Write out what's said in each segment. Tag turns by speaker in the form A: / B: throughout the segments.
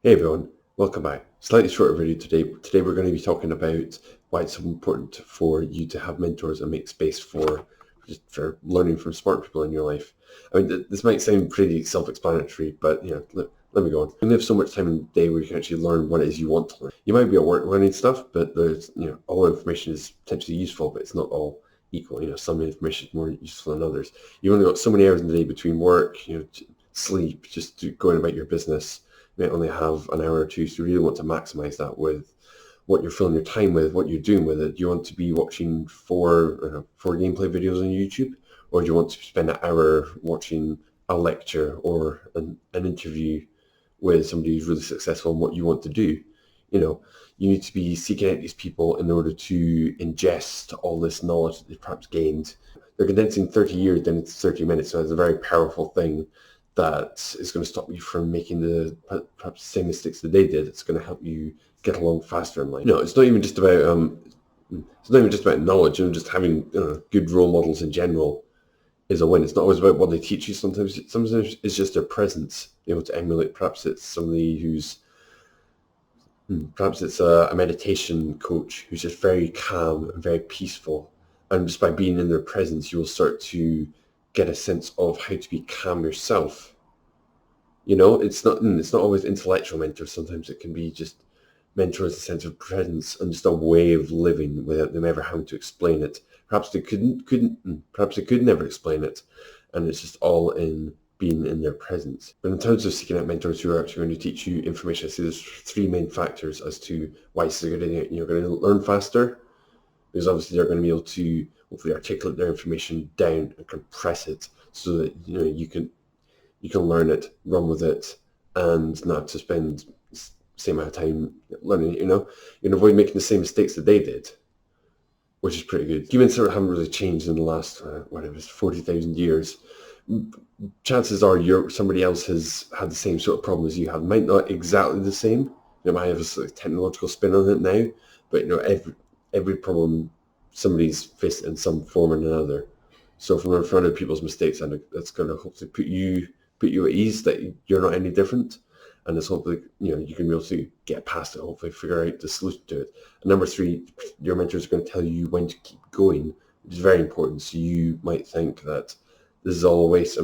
A: Hey everyone, welcome back. Slightly shorter video today. Today we're going to be talking about why it's so important for you to have mentors and make space for just for learning from smart people in your life. I mean, this might sound pretty self-explanatory, but let me go on. You have so much time in the day where you can actually learn what it is you want to learn. You might be at work learning stuff, but there's all information is potentially useful, but it's not all equal. Some information is more useful than others. You've only got so many hours in the day between work, sleep, going about your business. You may only have an hour or two, so you really want to maximize that with what you're filling your time with, what you're doing with it. Do you want to be watching four gameplay videos on YouTube, or do you want to spend an hour watching a lecture or an interview with somebody who's really successful in what you want to do? You need to be seeking out these people in order to ingest all this knowledge that they've perhaps gained. They're condensing 30 years down into 30 minutes, so it's a very powerful thing that is going to stop you from making perhaps the same mistakes that they did. It's going to help you get along faster in life. It's not even just about knowledge. Just having good role models in general is a win. It's not always about what they teach you. Sometimes it's just their presence, to emulate. Perhaps it's somebody who's perhaps it's a meditation coach who's just very calm and very peaceful, and just by being in their presence, you will start to get a sense of how to be calm yourself. It's not always intellectual mentors. Sometimes it can be just mentors, a sense of presence and just a way of living without them ever having to explain it. Perhaps they perhaps they could never explain it, and it's just all in being in their presence. But in terms of seeking out mentors who are actually going to teach you information, I see there's three main factors as to why this is a good idea. You're going to learn faster, because obviously they're going to be able to hopefully articulate their information down and compress it so that you can learn it, run with it, and not to spend the same amount of time learning it. You can avoid making the same mistakes that they did, which is pretty good. Humans sort of haven't really changed in the last 40,000 years. Chances are somebody else has had the same sort of problem as you have. Might not exactly the same. It might have a sort of technological spin on it now, but every problem somebody's faced in some form or another. So from in front of people's mistakes, and that's going to hopefully put you at ease that you're not any different, and it's hopefully you can be able to get past it. Hopefully, figure out the solution to it. And number three, your mentors are going to tell you when to keep going, which is very important. So you might think that this is all a waste.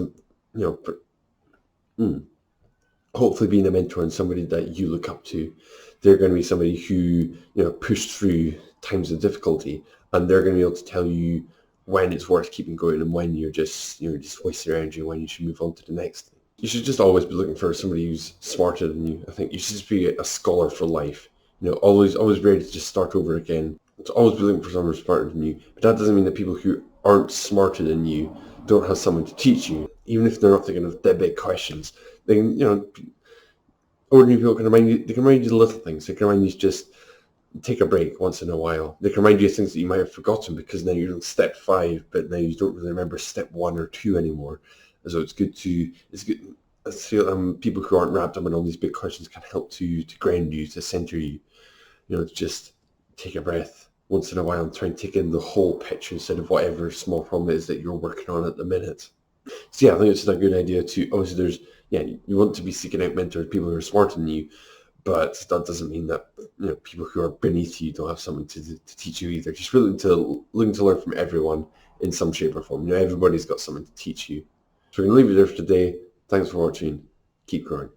A: Hopefully being a mentor and somebody that you look up to, they're going to be somebody who pushed through times of difficulty, and they're going to be able to tell you when it's worth keeping going and when you're just wasting your energy, when you should move on to the next thing. You should just always be looking for somebody who's smarter than you. I think you should just be a scholar for life. Always ready to just start over again. To always be looking for someone smarter than you. But that doesn't mean that people who aren't smarter than you don't have someone to teach you, even if they're not thinking of dead big questions. They can, ordinary people can remind you. They can remind you of little things. They can remind you to just take a break once in a while. They can remind you of things that you might have forgotten because now you're on step 5, but now you don't really remember step 1 or 2 anymore. So it's good. I feel people who aren't wrapped up in all these big questions can help to ground you, to center you. To just take a breath once in a while and try and take in the whole picture instead of whatever small problem it is that you're working on at the minute. So yeah, I think it's a good idea to, obviously you want to be seeking out mentors, people who are smarter than you, but that doesn't mean that people who are beneath you don't have someone to teach you either. Just really looking to learn from everyone in some shape or form. Everybody's got something to teach you. So we're going to leave it there for today. Thanks for watching. Keep growing.